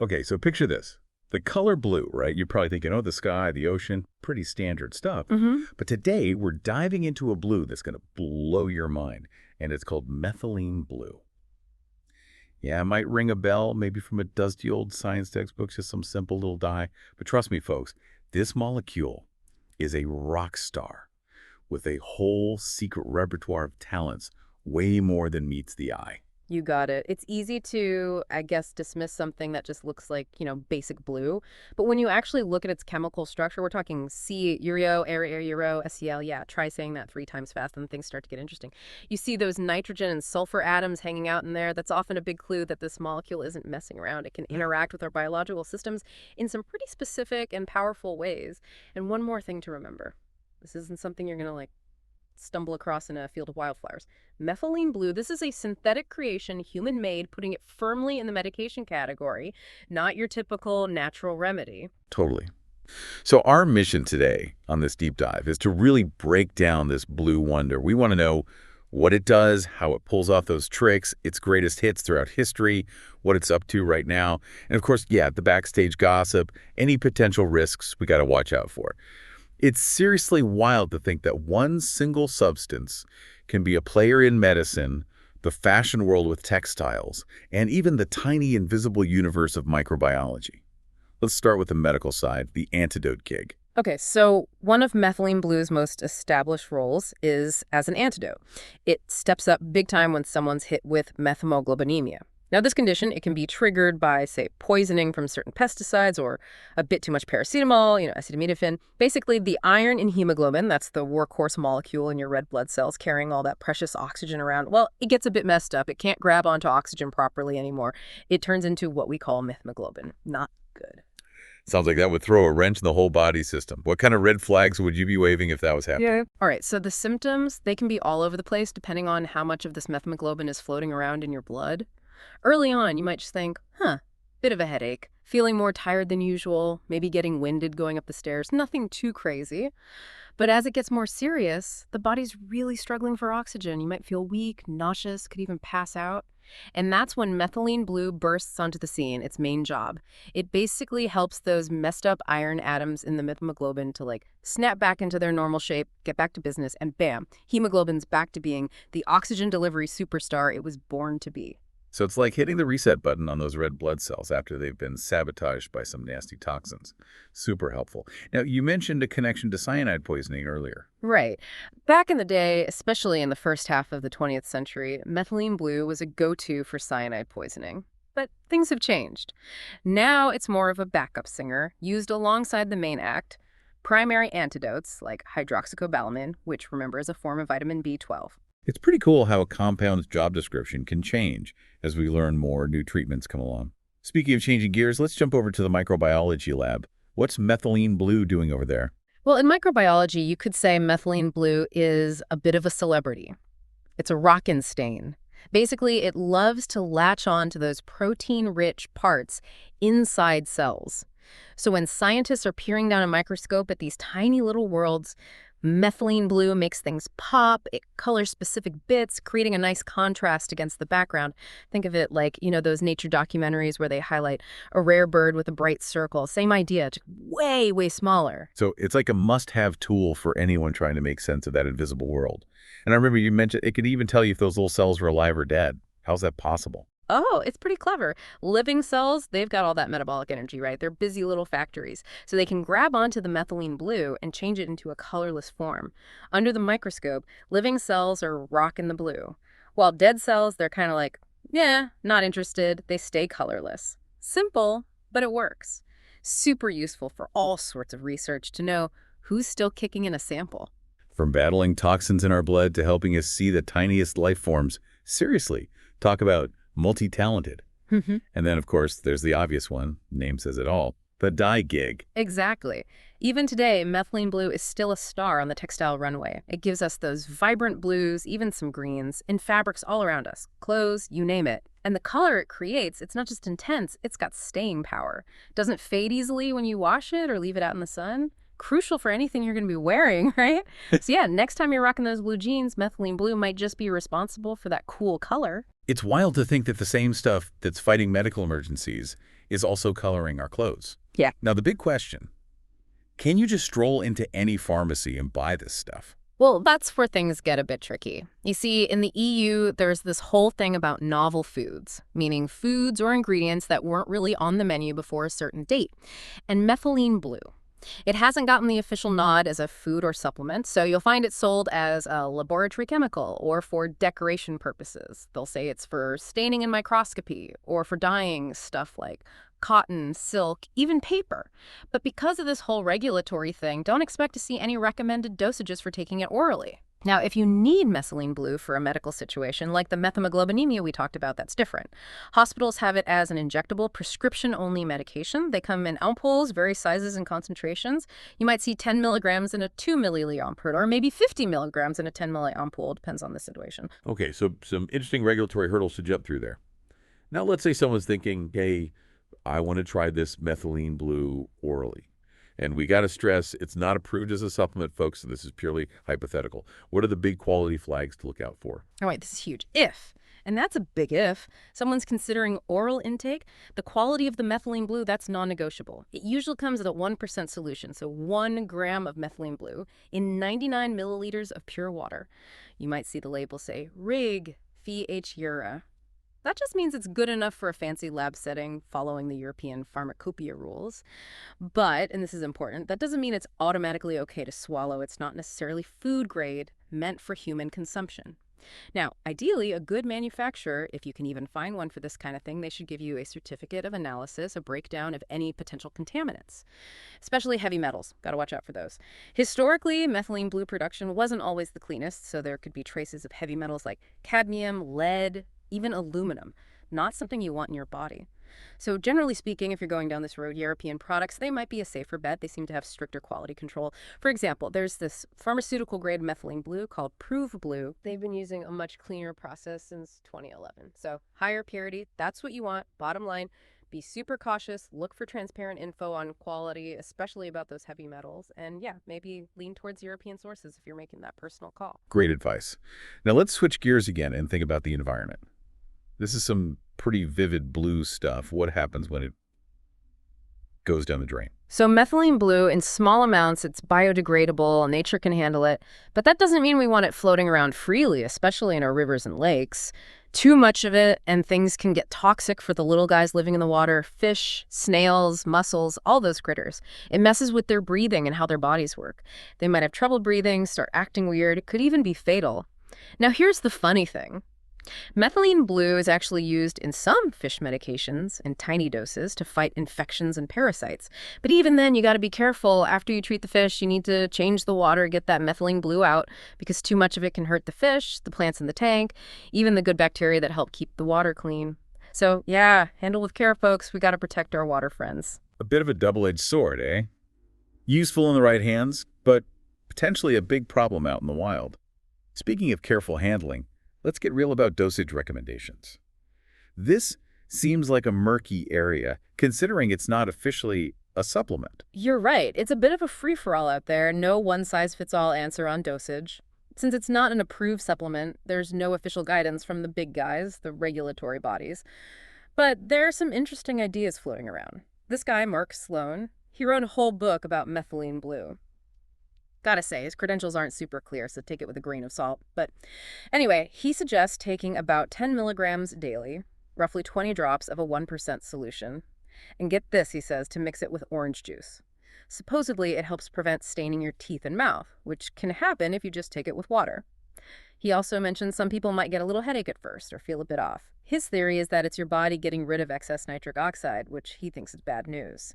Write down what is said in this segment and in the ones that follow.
Okay, so picture this. The color blue, right? You're probably thinking, oh, the sky, the ocean, pretty standard stuff. Hmm. But today, we're diving into a blue that's going to blow your mind, and it's called methylene blue. Yeah, it might ring a bell, maybe from a dusty old science textbook, just some simple little dye. But trust me, folks, this molecule is a rock star with a whole secret repertoire of talents, way more than meets the eye. You got it. It's easy to, I guess, dismiss something that just looks like, basic blue. But when you actually look at its chemical structure, we're talking C, ureo, aero, SEL. Yeah, try saying that 3 times fast and things start to get interesting. You see those nitrogen and sulfur atoms hanging out in there. That's often a big clue that this molecule isn't messing around. It can interact with our biological systems in some pretty specific and powerful ways. And one more thing to remember. This isn't something you're going to stumble across in a field of wildflowers. Methylene blue, this is a synthetic creation, human-made, putting it firmly in the medication category, not your typical natural remedy. Totally. So our mission today on this deep dive is to really break down this blue wonder. We want to know what it does, how it pulls off those tricks, its greatest hits throughout history, what it's up to right now, and of course, yeah, the backstage gossip, any potential risks we got to watch out for. It's seriously wild to think that one single substance can be a player in medicine, the fashion world with textiles, and even the tiny invisible universe of microbiology. Let's start with the medical side, the antidote gig. Okay, so one of methylene blue's most established roles is as an antidote. It steps up big time when someone's hit with methemoglobinemia. Now, this condition, it can be triggered by, say, poisoning from certain pesticides or a bit too much paracetamol, acetaminophen. Basically, the iron in hemoglobin, that's the workhorse molecule in your red blood cells carrying all that precious oxygen around, well, it gets a bit messed up. It can't grab onto oxygen properly anymore. It turns into what we call methemoglobin. Not good. Sounds like that would throw a wrench in the whole body system. What kind of red flags would you be waving if that was happening? Yeah. All right, so the symptoms, they can be all over the place depending on how much of this methemoglobin is floating around in your blood. Early on, you might just think, bit of a headache, feeling more tired than usual, maybe getting winded going up the stairs, nothing too crazy. But as it gets more serious, the body's really struggling for oxygen. You might feel weak, nauseous, could even pass out. And that's when methylene blue bursts onto the scene, its main job. It basically helps those messed up iron atoms in the methemoglobin to snap back into their normal shape, get back to business, and bam, hemoglobin's back to being the oxygen delivery superstar it was born to be. So it's like hitting the reset button on those red blood cells after they've been sabotaged by some nasty toxins. Super helpful. Now, you mentioned a connection to cyanide poisoning earlier. Right. Back in the day, especially in the first half of the 20th century, methylene blue was a go-to for cyanide poisoning. But things have changed. Now it's more of a backup singer, used alongside the main act. Primary antidotes like hydroxycobalamin, which remember is a form of vitamin B12. It's pretty cool how a compound's job description can change as we learn more, new treatments come along. Speaking of changing gears, let's jump over to the microbiology lab. What's methylene blue doing over there? Well, in microbiology, you could say methylene blue is a bit of a celebrity. It's a rockin' stain. Basically, it loves to latch on to those protein-rich parts inside cells. So when scientists are peering down a microscope at these tiny little worlds, methylene blue makes things pop. It colors specific bits, creating a nice contrast against the background. Think of it like, those nature documentaries where they highlight a rare bird with a bright circle. Same idea, just way, way smaller. So it's like a must-have tool for anyone trying to make sense of that invisible world. And I remember you mentioned it could even tell you if those little cells were alive or dead. How's that possible? Oh, it's pretty clever. Living cells, they've got all that metabolic energy, right? They're busy little factories. So they can grab onto the methylene blue and change it into a colorless form. Under the microscope, living cells are rocking the blue. While dead cells, they're kind of like, yeah, not interested. They stay colorless. Simple, but it works. Super useful for all sorts of research to know who's still kicking in a sample. From battling toxins in our blood to helping us see the tiniest life forms. Seriously, talk about multi-talented. And then, of course, there's the obvious one, name says it all, the dye gig. Exactly. Even today, methylene blue is still a star on the textile runway. It gives us those vibrant blues, even some greens, in fabrics all around us. Clothes, you name it. And the color it creates, it's not just intense, it's got staying power. Doesn't fade easily when you wash it or leave it out in the sun. Crucial for anything you're going to be wearing, right? So yeah, next time you're rocking those blue jeans, methylene blue might just be responsible for that cool color. It's wild to think that the same stuff that's fighting medical emergencies is also coloring our clothes. Yeah. Now, the big question, can you just stroll into any pharmacy and buy this stuff? Well, that's where things get a bit tricky. You see, in the EU, there's this whole thing about novel foods, meaning foods or ingredients that weren't really on the menu before a certain date. And methylene blue. It hasn't gotten the official nod as a food or supplement, so you'll find it sold as a laboratory chemical or for decoration purposes. They'll say it's for staining in microscopy or for dyeing stuff like cotton, silk, even paper. But because of this whole regulatory thing, don't expect to see any recommended dosages for taking it orally. Now, if you need methylene blue for a medical situation, like the methemoglobinemia we talked about, that's different. Hospitals have it as an injectable, prescription-only medication. They come in ampoules, various sizes and concentrations. You might see 10 milligrams in a 2 milliliter ampoule, or maybe 50 milligrams in a 10 milliliter ampoule, depends on the situation. Okay, so some interesting regulatory hurdles to jump through there. Now, let's say someone's thinking, hey, I want to try this methylene blue orally. And we got to stress, it's not approved as a supplement, folks, so this is purely hypothetical. What are the big quality flags to look out for? All right, this is huge. If, and that's a big if, someone's considering oral intake, the quality of the methylene blue, that's non-negotiable. It usually comes at a 1% solution, so 1 gram of methylene blue in 99 milliliters of pure water. You might see the label say, RIG, FH Ura. That just means it's good enough for a fancy lab setting following the European pharmacopoeia rules. But, and this is important, that doesn't mean it's automatically okay to swallow. It's not necessarily food grade, meant for human consumption. Now, ideally, a good manufacturer, if you can even find one for this kind of thing, they should give you a certificate of analysis, a breakdown of any potential contaminants, especially heavy metals. Got to watch out for those. Historically, methylene blue production wasn't always the cleanest, so there could be traces of heavy metals like cadmium, lead, even aluminum, not something you want in your body. So generally speaking, if you're going down this road, European products, they might be a safer bet. They seem to have stricter quality control. For example, there's this pharmaceutical-grade methylene blue called Prove Blue. They've been using a much cleaner process since 2011. So higher purity, that's what you want. Bottom line, be super cautious, look for transparent info on quality, especially about those heavy metals, and yeah, maybe lean towards European sources if you're making that personal call. Great advice. Now let's switch gears again and think about the environment. This is some pretty vivid blue stuff. What happens when it goes down the drain? So methylene blue, in small amounts, it's biodegradable, nature can handle it, but that doesn't mean we want it floating around freely, especially in our rivers and lakes. Too much of it, and things can get toxic for the little guys living in the water, fish, snails, mussels, all those critters. It messes with their breathing and how their bodies work. They might have trouble breathing, start acting weird, it could even be fatal. Now here's the funny thing. Methylene blue is actually used in some fish medications in tiny doses to fight infections and parasites. But even then, you got to be careful. After you treat the fish, you need to change the water, get that methylene blue out, because too much of it can hurt the fish, the plants in the tank, even the good bacteria that help keep the water clean. So yeah, handle with care, folks. We got to protect our water friends. A bit of a double-edged sword, eh? Useful in the right hands, but potentially a big problem out in the wild. Speaking of careful handling, let's get real about dosage recommendations. This seems like a murky area, considering it's not officially a supplement. You're right. It's a bit of a free-for-all out there. No one-size-fits-all answer on dosage. Since it's not an approved supplement, there's no official guidance from the big guys, the regulatory bodies. But there are some interesting ideas floating around. This guy, Mark Sloan, he wrote a whole book about methylene blue. Gotta say, his credentials aren't super clear, so take it with a grain of salt. But anyway, he suggests taking about 10 milligrams daily, roughly 20 drops of a 1% solution. And get this, he says, to mix it with orange juice. Supposedly, it helps prevent staining your teeth and mouth, which can happen if you just take it with water. He also mentioned some people might get a little headache at first or feel a bit off. His theory is that it's your body getting rid of excess nitric oxide, which he thinks is bad news.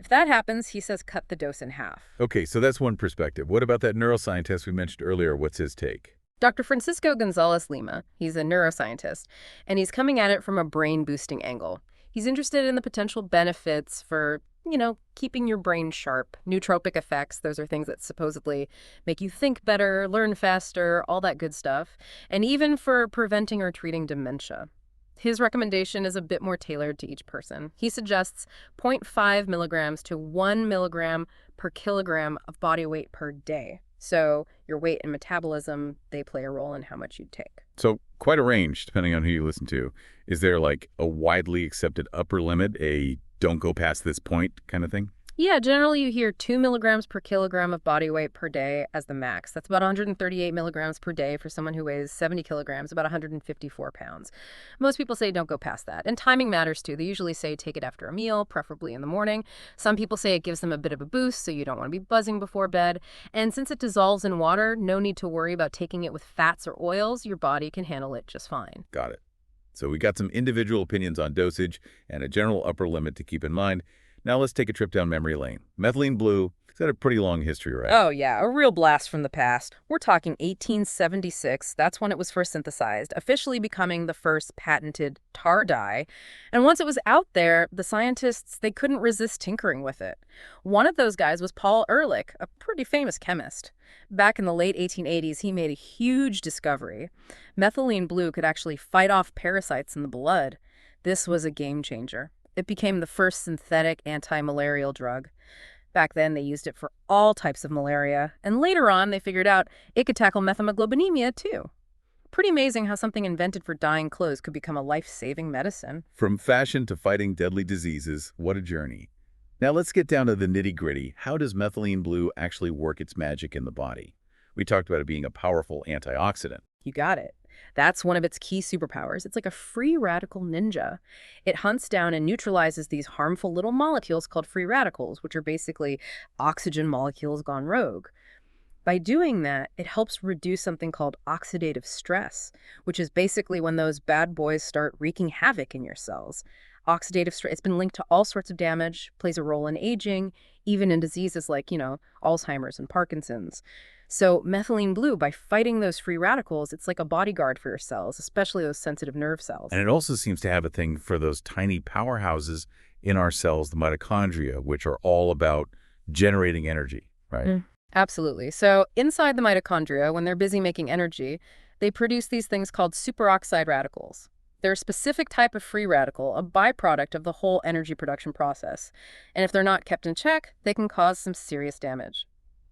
If that happens, he says cut the dose in half. Okay, so that's one perspective. What about that neuroscientist we mentioned earlier? What's his take? Dr. Francisco Gonzalez Lima, he's a neuroscientist, and he's coming at it from a brain-boosting angle. He's interested in the potential benefits for, keeping your brain sharp. Nootropic effects, those are things that supposedly make you think better, learn faster, all that good stuff, and even for preventing or treating dementia. His recommendation is a bit more tailored to each person. He suggests 0.5 milligrams to 1 milligram per kilogram of body weight per day. So your weight and metabolism, they play a role in how much you take. So quite a range, depending on who you listen to. Is there like a widely accepted upper limit, a don't go past this point kind of thing? Yeah, generally you hear 2 milligrams per kilogram of body weight per day as the max. That's about 138 milligrams per day for someone who weighs 70 kilograms, about 154 pounds. Most people say don't go past that. And timing matters too. They usually say take it after a meal, preferably in the morning. Some people say it gives them a bit of a boost, so you don't want to be buzzing before bed. And since it dissolves in water, no need to worry about taking it with fats or oils. Your body can handle it just fine. Got it. So we got some individual opinions on dosage and a general upper limit to keep in mind. Now let's take a trip down memory lane. Methylene Blue, it's got a pretty long history, right? Oh, yeah, a real blast from the past. We're talking 1876. That's when it was first synthesized, officially becoming the first patented tar dye. And once it was out there, the scientists, they couldn't resist tinkering with it. One of those guys was Paul Ehrlich, a pretty famous chemist. Back in the late 1880s, he made a huge discovery. Methylene blue could actually fight off parasites in the blood. This was a game changer. It became the first synthetic anti-malarial drug. Back then, they used it for all types of malaria, and later on, they figured out it could tackle methemoglobinemia, too. Pretty amazing how something invented for dyeing clothes could become a life-saving medicine. From fashion to fighting deadly diseases, what a journey. Now let's get down to the nitty-gritty. How does methylene blue actually work its magic in the body? We talked about it being a powerful antioxidant. You got it. That's one of its key superpowers. It's like a free radical ninja. It hunts down and neutralizes these harmful little molecules called free radicals, which are basically oxygen molecules gone rogue. By doing that, it helps reduce something called oxidative stress, which is basically when those bad boys start wreaking havoc in your cells. Oxidative stress, it's been linked to all sorts of damage, plays a role in aging, even in diseases like, Alzheimer's and Parkinson's. So methylene blue, by fighting those free radicals, it's like a bodyguard for your cells, especially those sensitive nerve cells. And it also seems to have a thing for those tiny powerhouses in our cells, the mitochondria, which are all about generating energy, right? Absolutely. So inside the mitochondria, when they're busy making energy, they produce these things called superoxide radicals. They're a specific type of free radical, a byproduct of the whole energy production process. And if they're not kept in check, they can cause some serious damage.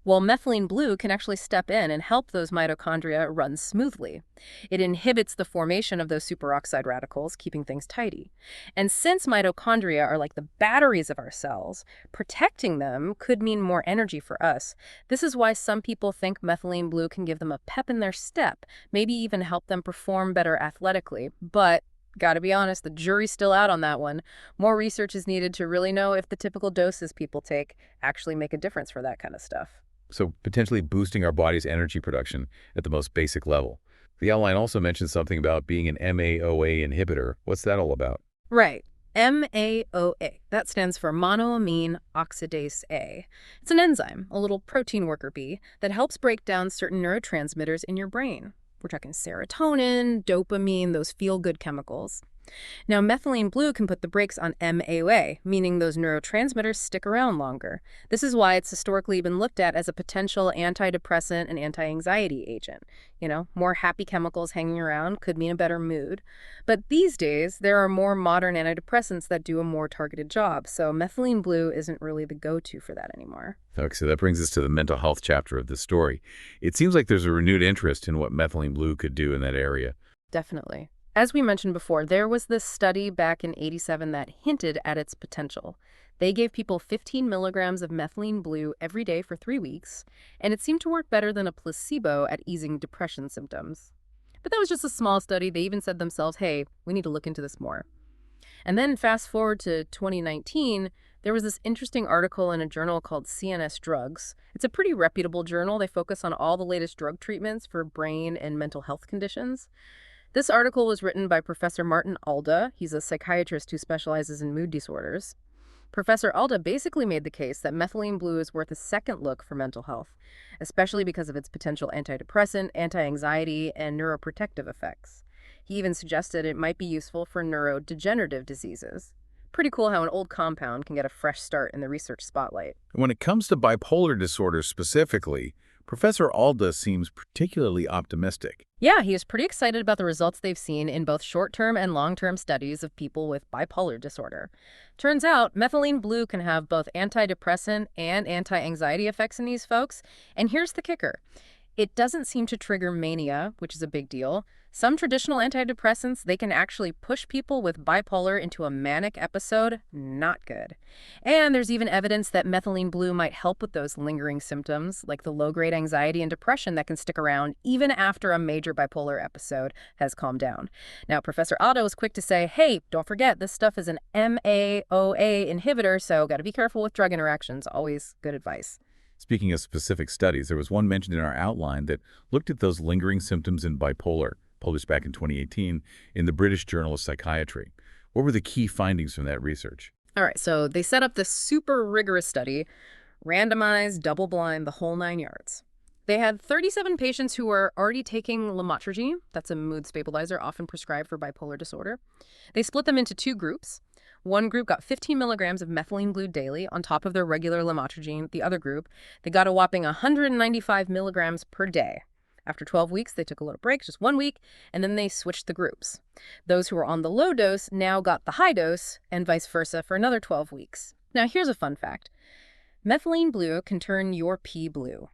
Well, methylene blue can actually step in and help those mitochondria run smoothly. It inhibits the formation of those superoxide radicals, keeping things tidy. And since mitochondria are like the batteries of our cells, protecting them could mean more energy for us. This is why some people think methylene blue can give them a pep in their step, maybe even help them perform better athletically. But gotta be honest, the jury's still out on that one. More research is needed to really know if the typical doses people take actually make a difference for that kind of stuff. So potentially boosting our body's energy production at the most basic level. The outline also mentions something about being an MAOA inhibitor. What's that all about? Right. MAOA. That stands for monoamine oxidase A. It's an enzyme, a little protein worker bee, that helps break down certain neurotransmitters in your brain. We're talking serotonin, dopamine, those feel-good chemicals. Now, methylene blue can put the brakes on MAOA, meaning those neurotransmitters stick around longer. This is why it's historically been looked at as a potential antidepressant and anti-anxiety agent. More happy chemicals hanging around could mean a better mood. But these days, there are more modern antidepressants that do a more targeted job, so methylene blue isn't really the go-to for that anymore. Okay, so that brings us to the mental health chapter of this story. It seems like there's a renewed interest in what methylene blue could do in that area. Definitely. As we mentioned before, there was this study back in '87 that hinted at its potential. They gave people 15 milligrams of methylene blue every day for 3 weeks, and it seemed to work better than a placebo at easing depression symptoms. But that was just a small study. They even said themselves, hey, we need to look into this more. And then fast forward to 2019, there was this interesting article in a journal called CNS Drugs. It's a pretty reputable journal. They focus on all the latest drug treatments for brain and mental health conditions. This article was written by Professor Martin Alda. He's a psychiatrist who specializes in mood disorders. Professor Alda basically made the case that methylene blue is worth a second look for mental health, especially because of its potential antidepressant, anti-anxiety, and neuroprotective effects. He even suggested it might be useful for neurodegenerative diseases. Pretty cool how an old compound can get a fresh start in the research spotlight. When it comes to bipolar disorder specifically, Professor Alda seems particularly optimistic. Yeah, he is pretty excited about the results they've seen in both short-term and long-term studies of people with bipolar disorder. Turns out, methylene blue can have both antidepressant and anti-anxiety effects in these folks. And here's the kicker. It doesn't seem to trigger mania, which is a big deal. Some traditional antidepressants, they can actually push people with bipolar into a manic episode. Not good. And there's even evidence that methylene blue might help with those lingering symptoms, like the low-grade anxiety and depression that can stick around even after a major bipolar episode has calmed down. Now, Professor Otto was quick to say, hey, don't forget, this stuff is an MAOA inhibitor, so got to be careful with drug interactions. Always good advice. Speaking of specific studies, there was one mentioned in our outline that looked at those lingering symptoms in bipolar, published back in 2018 in the British Journal of Psychiatry. What were the key findings from that research? All right, so they set up this super rigorous study, randomized, double-blind, the whole 9 yards. They had 37 patients who were already taking lamotrigine. That's a mood stabilizer often prescribed for bipolar disorder. They split them into 2 groups. One group got 15 milligrams of methylene blue daily on top of their regular lamotrigine. The other group, they got a whopping 195 milligrams per day. After 12 weeks, they took a little break, just 1 week, and then they switched the groups. Those who were on the low dose now got the high dose, and vice versa for another 12 weeks. Now, here's a fun fact. Methylene blue can turn your pee blue.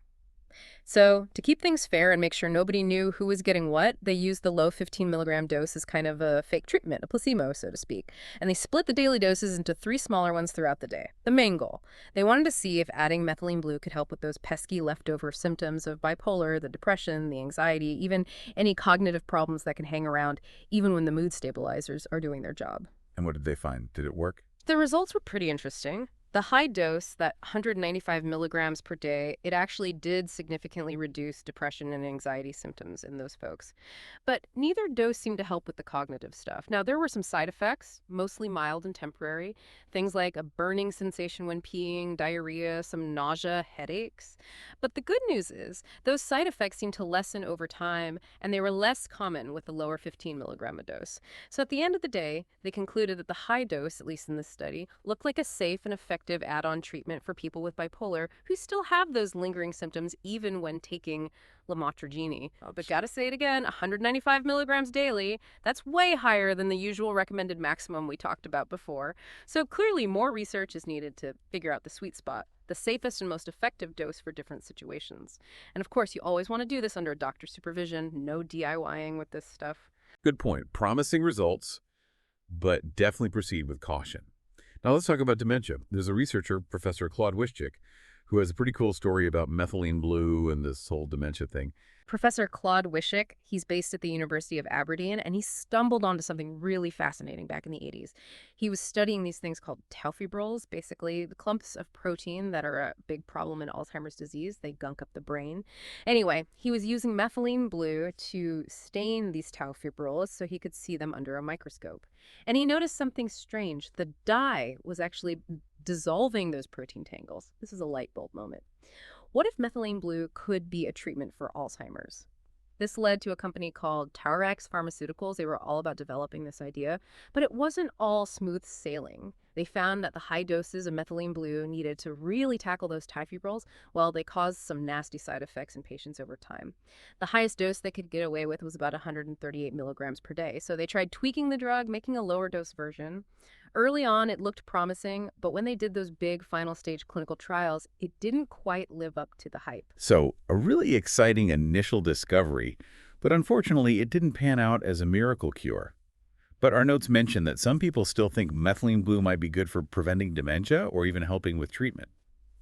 So to keep things fair and make sure nobody knew who was getting what, they used the low 15 milligram dose as kind of a fake treatment, a placebo, so to speak. And they split the daily doses into 3 smaller ones throughout the day. The main goal, they wanted to see if adding methylene blue could help with those pesky leftover symptoms of bipolar, the depression, the anxiety, even any cognitive problems that can hang around even when the mood stabilizers are doing their job. And what did they find? Did it work? The results were pretty interesting. The high dose, that 195 milligrams per day, it actually did significantly reduce depression and anxiety symptoms in those folks. But neither dose seemed to help with the cognitive stuff. Now, there were some side effects, mostly mild and temporary, things like a burning sensation when peeing, diarrhea, some nausea, headaches. But the good news is those side effects seemed to lessen over time, and they were less common with the lower 15 milligram a dose. So at the end of the day, they concluded that the high dose, at least in this study, looked like a safe and effective add-on treatment for people with bipolar who still have those lingering symptoms even when taking lamotrigine. But gotta say it again, 195 milligrams daily, that's way higher than the usual recommended maximum we talked about before. So clearly more research is needed to figure out the sweet spot, the safest and most effective dose for different situations. And of course, you always want to do this under a doctor's supervision, no DIYing with this stuff. Good point. Promising results, but definitely proceed with caution. Now let's talk about dementia. There's a researcher, Professor Claude Wischik, who has a pretty cool story about methylene blue and this whole dementia thing. Professor Claude Wischik, he's based at the University of Aberdeen, and he stumbled onto something really fascinating back in the 80s. He was studying these things called tau fibrils, basically the clumps of protein that are a big problem in Alzheimer's disease. They gunk up the brain. Anyway, he was using methylene blue to stain these tau fibrils so he could see them under a microscope. And he noticed something strange. The dye was actually dissolving those protein tangles. This is a light bulb moment. What if methylene blue could be a treatment for Alzheimer's? This led to a company called Taurex Pharmaceuticals. They were all about developing this idea, but it wasn't all smooth sailing. They found that the high doses of methylene blue needed to really tackle those tau fibrils, while they caused some nasty side effects in patients over time. The highest dose they could get away with was about 138 milligrams per day. So they tried tweaking the drug, making a lower dose version. Early on, it looked promising, but when they did those big final stage clinical trials, it didn't quite live up to the hype. So, a really exciting initial discovery, but unfortunately it didn't pan out as a miracle cure. But our notes mention that some people still think methylene blue might be good for preventing dementia or even helping with treatment.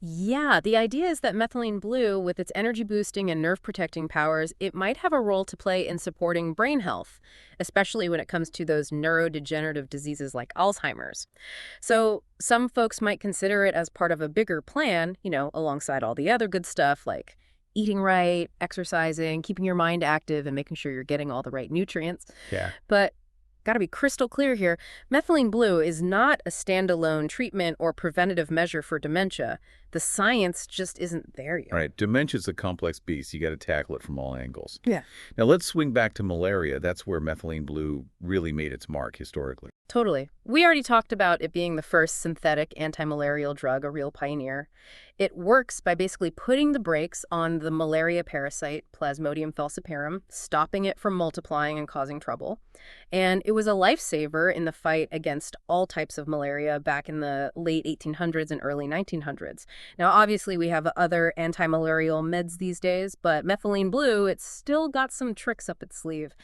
Yeah, the idea is that methylene blue, with its energy-boosting and nerve-protecting powers, it might have a role to play in supporting brain health, especially when it comes to those neurodegenerative diseases like Alzheimer's. So some folks might consider it as part of a bigger plan, alongside all the other good stuff like eating right, exercising, keeping your mind active, and making sure you're getting all the right nutrients. Yeah. But got to be crystal clear here, methylene blue is not a standalone treatment or preventative measure for dementia. The science just isn't there yet. All right, dementia's a complex beast. You got to tackle it from all angles. Yeah. Now let's swing back to malaria. That's where methylene blue really made its mark historically. Totally. We already talked about it being the first synthetic anti-malarial drug, a real pioneer. It works by basically putting the brakes on the malaria parasite, Plasmodium falciparum, stopping it from multiplying and causing trouble. And it was a lifesaver in the fight against all types of malaria back in the late 1800s and early 1900s. Now, obviously, we have other anti-malarial meds these days, but methylene blue, it's still got some tricks up its sleeve.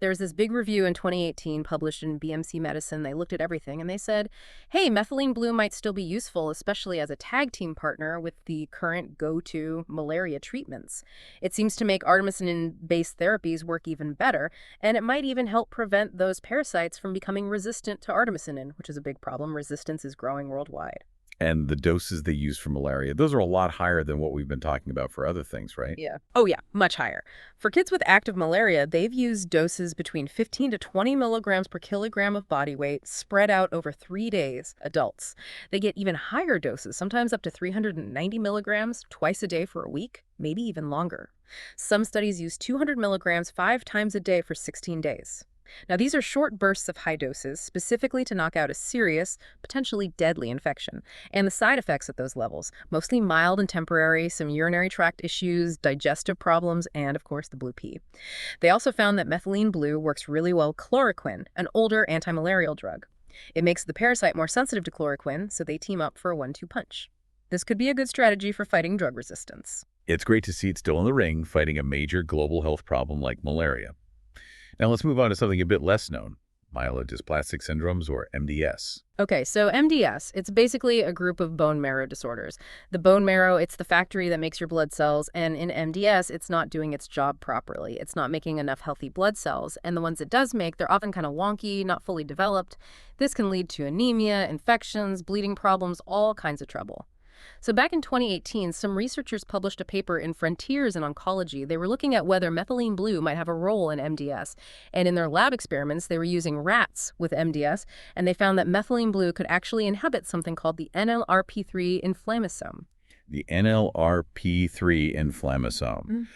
There's this big review in 2018 published in BMC Medicine. They looked at everything and they said, hey, methylene blue might still be useful, especially as a tag team partner with the current go-to malaria treatments. It seems to make artemisinin-based therapies work even better, and it might even help prevent those parasites from becoming resistant to artemisinin, which is a big problem. Resistance is growing worldwide. And the doses they use for malaria, those are a lot higher than what we've been talking about for other things, right? Yeah. Oh, yeah, much higher. For kids with active malaria, they've used doses between 15 to 20 milligrams per kilogram of body weight spread out over 3 days, adults. They get even higher doses, sometimes up to 390 milligrams twice a day for a week, maybe even longer. Some studies use 200 milligrams 5 times a day for 16 days. Now, these are short bursts of high doses, specifically to knock out a serious, potentially deadly infection. And the side effects at those levels, mostly mild and temporary, some urinary tract issues, digestive problems, and, of course, the blue pea. They also found that methylene blue works really well with chloroquine, an older antimalarial drug. It makes the parasite more sensitive to chloroquine, so they team up for a 1-2 punch. This could be a good strategy for fighting drug resistance. It's great to see it still in the ring, fighting a major global health problem like malaria. Now let's move on to something a bit less known, myelodysplastic syndromes, or MDS. Okay, so MDS, it's basically a group of bone marrow disorders. The bone marrow, it's the factory that makes your blood cells, and in MDS, it's not doing its job properly. It's not making enough healthy blood cells, and the ones it does make, they're often kind of wonky, not fully developed. This can lead to anemia, infections, bleeding problems, all kinds of trouble. So back in 2018, some researchers published a paper in Frontiers in Oncology. They were looking at whether methylene blue might have a role in MDS. And in their lab experiments, they were using rats with MDS, and they found that methylene blue could actually inhibit something called the NLRP3 inflammasome. The NLRP3 inflammasome.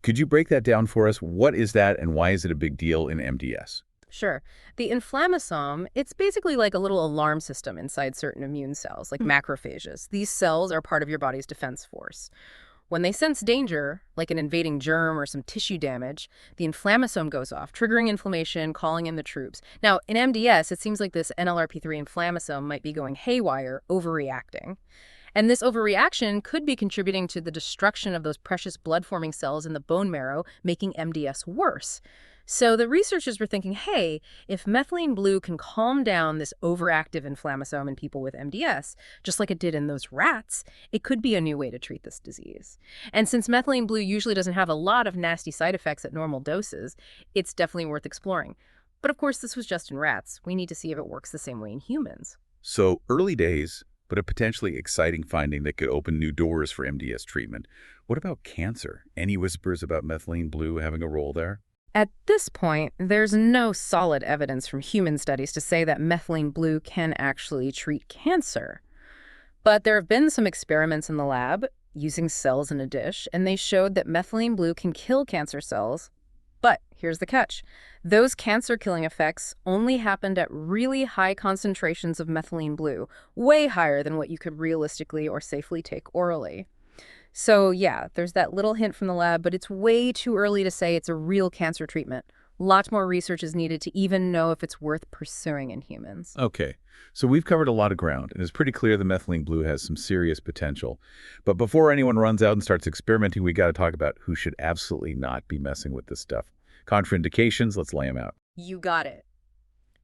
Could you break that down for us? What is that, and why is it a big deal in MDS? Sure. The inflammasome, it's basically like a little alarm system inside certain immune cells, like macrophages. These cells are part of your body's defense force. When they sense danger, like an invading germ or some tissue damage, the inflammasome goes off, triggering inflammation, calling in the troops. Now, in MDS, it seems like this NLRP3 inflammasome might be going haywire, overreacting. And this overreaction could be contributing to the destruction of those precious blood-forming cells in the bone marrow, making MDS worse. So the researchers were thinking, hey, if methylene blue can calm down this overactive inflammasome in people with MDS, just like it did in those rats, it could be a new way to treat this disease. And since methylene blue usually doesn't have a lot of nasty side effects at normal doses, it's definitely worth exploring. But of course, this was just in rats. We need to see if it works the same way in humans. So early days, but a potentially exciting finding that could open new doors for MDS treatment. What about cancer? Any whispers about methylene blue having a role there? At this point, there's no solid evidence from human studies to say that methylene blue can actually treat cancer. But there have been some experiments in the lab using cells in a dish, and they showed that methylene blue can kill cancer cells. But here's the catch. Those cancer-killing effects only happened at really high concentrations of methylene blue, way higher than what you could realistically or safely take orally. So yeah, there's that little hint from the lab, but it's way too early to say it's a real cancer treatment. Lots more research is needed to even know if it's worth pursuing in humans. Okay, so we've covered a lot of ground, and it's pretty clear the methylene blue has some serious potential. But before anyone runs out and starts experimenting, we got to talk about who should absolutely not be messing with this stuff. Contraindications, let's lay them out. You got it.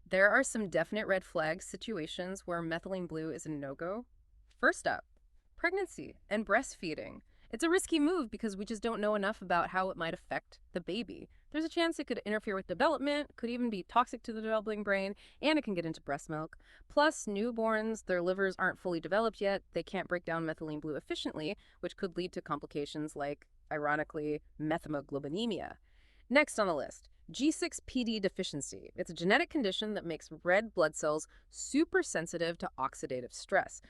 There are some definite red flag situations where methylene blue is a no-go. First up, pregnancy and breastfeeding. It's a risky move because we just don't know enough about how it might affect the baby. There's a chance it could interfere with development, could even be toxic to the developing brain, and it can get into breast milk. Plus, newborns, their livers aren't fully developed yet. They can't break down methylene blue efficiently, which could lead to complications like, ironically, methemoglobinemia. Next on the list, G6PD deficiency. It's a genetic condition that makes red blood cells super sensitive to oxidative stress.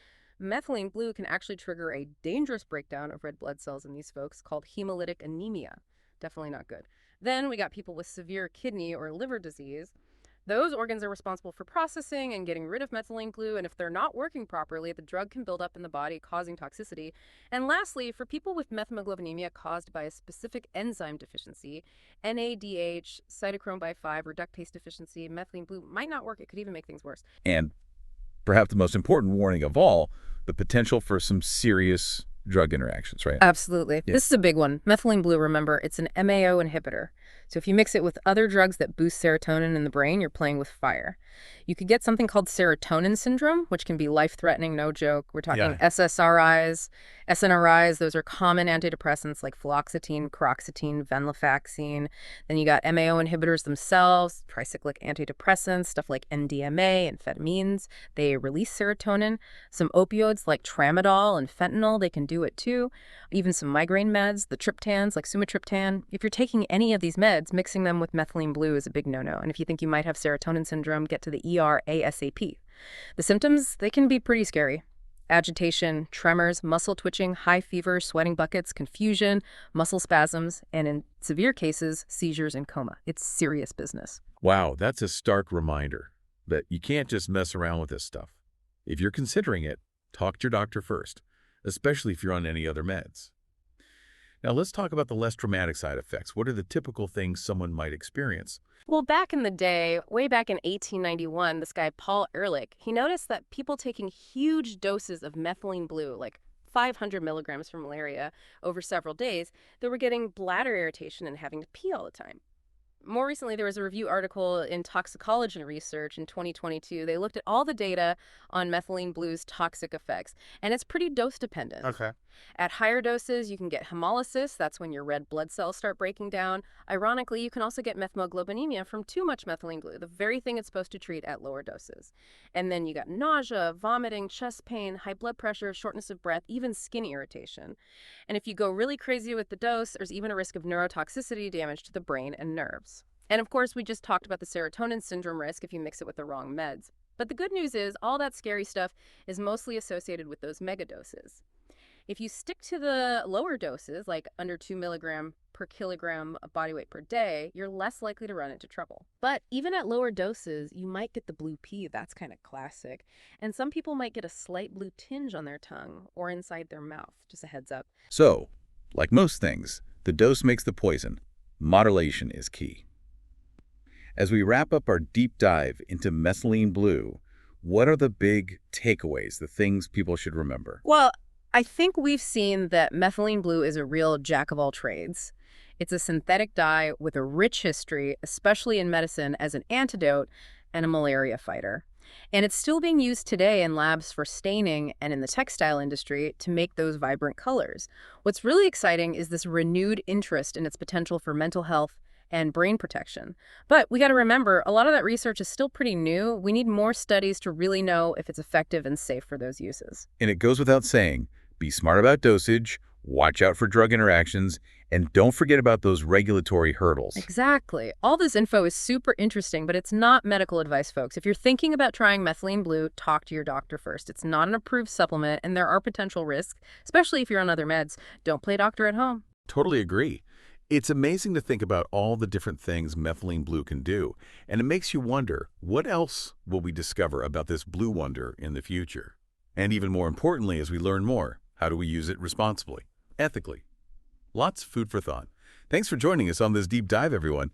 Methylene blue can actually trigger a dangerous breakdown of red blood cells in these folks called hemolytic anemia. Definitely not good. Then we got people with severe kidney or liver disease. Those organs are responsible for processing and getting rid of methylene blue, and if they're not working properly, the drug can build up in the body, causing toxicity. And lastly, for people with methemoglobinemia caused by a specific enzyme deficiency, NADH, cytochrome by5 reductase deficiency, methylene blue might not work. It could even make things worse. And perhaps the most important warning of all, the potential for some serious drug interactions, right? Absolutely. Yeah. This is a big one. Methylene blue, remember, it's an MAO inhibitor. So if you mix it with other drugs that boost serotonin in the brain, you're playing with fire. You could get something called serotonin syndrome, which can be life-threatening, no joke. We're talking Yeah. SSRIs, SNRIs. Those are common antidepressants like fluoxetine, paroxetine, venlafaxine. Then you got MAO inhibitors themselves, tricyclic antidepressants, stuff like MDMA, amphetamines. They release serotonin. Some opioids like tramadol and fentanyl, they can do it too. Even some migraine meds, the triptans like sumatriptan. If you're taking any of these meds, mixing them with methylene blue is a big no-no. And if you think you might have serotonin syndrome, get to the ER ASAP. The symptoms, they can be pretty scary. Agitation, tremors, muscle twitching, high fever, sweating buckets, confusion, muscle spasms, and in severe cases, seizures and coma. It's serious business. Wow, that's a stark reminder that you can't just mess around with this stuff. If you're considering it, talk to your doctor first, especially if you're on any other meds. Now let's talk about the less dramatic side effects. What are the typical things someone might experience? Well, back in the day, way back in 1891, this guy Paul Ehrlich, he noticed that people taking huge doses of methylene blue, like 500 milligrams for malaria, over several days, they were getting bladder irritation and having to pee all the time. More recently, there was a review article in Toxicology Research in 2022. They looked at all the data on methylene blue's toxic effects, and it's pretty dose dependent. Okay. At higher doses, you can get hemolysis. That's when your red blood cells start breaking down. Ironically, you can also get methemoglobinemia from too much methylene blue, the very thing it's supposed to treat at lower doses. And then you got nausea, vomiting, chest pain, high blood pressure, shortness of breath, even skin irritation. And if you go really crazy with the dose, there's even a risk of neurotoxicity, damage to the brain and nerves. And of course, we just talked about the serotonin syndrome risk if you mix it with the wrong meds. But the good news is all that scary stuff is mostly associated with those megadoses. If you stick to the lower doses, like under 2 milligram per kilogram of body weight per day, you're less likely to run into trouble. But even at lower doses, you might get the blue pee. That's kind of classic. And some people might get a slight blue tinge on their tongue or inside their mouth. Just a heads up. So, like most things, the dose makes the poison. Moderation is key. As we wrap up our deep dive into methylene blue, what are the big takeaways, the things people should remember? Well, I think we've seen that methylene blue is a real jack of all trades. It's a synthetic dye with a rich history, especially in medicine, as an antidote and a malaria fighter. And it's still being used today in labs for staining and in the textile industry to make those vibrant colors. What's really exciting is this renewed interest in its potential for mental health and brain protection. But we got to remember, a lot of that research is still pretty new. We need more studies to really know if it's effective and safe for those uses. And it goes without saying, be smart about dosage, watch out for drug interactions, and don't forget about those regulatory hurdles. Exactly. All this info is super interesting, but it's not medical advice, folks. If you're thinking about trying methylene blue, talk to your doctor first. It's not an approved supplement, and there are potential risks, especially if you're on other meds. Don't play doctor at home. Totally agree. It's amazing to think about all the different things methylene blue can do, and it makes you wonder, what else will we discover about this blue wonder in the future? And even more importantly, as we learn more, how do we use it responsibly, ethically? Lots of food for thought. Thanks for joining us on this deep dive, everyone.